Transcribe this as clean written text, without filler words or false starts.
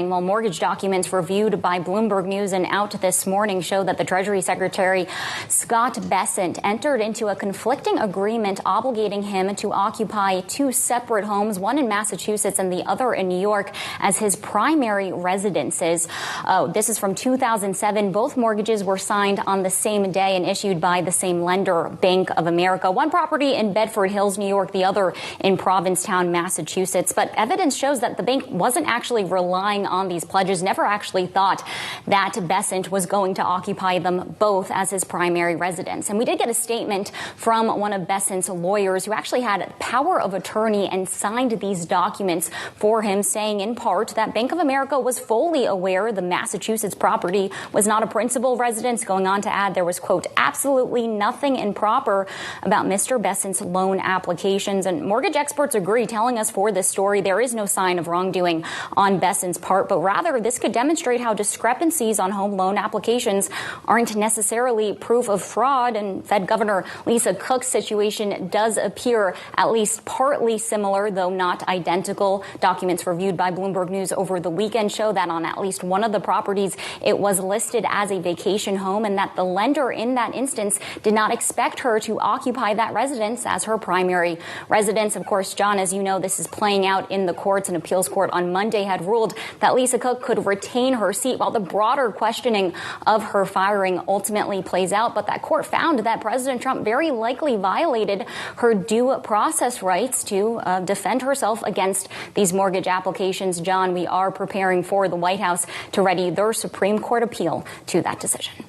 Well, mortgage documents reviewed by Bloomberg News and Out this morning show that the Treasury Secretary Scott Bessent entered into a conflicting agreement obligating him to occupy two separate homes, one in Massachusetts and the other in New York, as his primary residences. This is from 2007. Both mortgages were signed on the same day and issued by the same lender, Bank of America. One property in Bedford Hills, New York, the other in Provincetown, Massachusetts. But evidence shows that the bank wasn't actually relying on these pledges, never actually thought that Bessent was going to occupy them both as his primary residence. And we did get a statement from one of Bessent's lawyers who actually had power of attorney and signed these documents for him, saying in part that Bank of America was fully aware the Massachusetts property was not a principal residence, going on to add there was, quote, absolutely nothing improper about Mr. Bessent's loan applications. And mortgage experts agree, telling us for this story there is no sign of wrongdoing on Bessent's part, but rather this could demonstrate how discrepancies on home loan applications aren't necessarily proof of fraud. And Fed Governor Lisa Cook's situation does appear at least partly similar, though not identical. Documents reviewed by Bloomberg News over the weekend show that on at least one of the properties it was listed as a vacation home, and that the lender in that instance did not expect her to occupy that residence as her primary residence. Of course, John, as you know, this is playing out in the courts. An appeals court on Monday had ruled that Lisa Cook could retain her seat while the broader questioning of her firing ultimately plays out. But that court found that President Trump very likely violated her due process rights to defend herself against these mortgage applications. John, we are preparing for the White House to ready their Supreme Court appeal to that decision.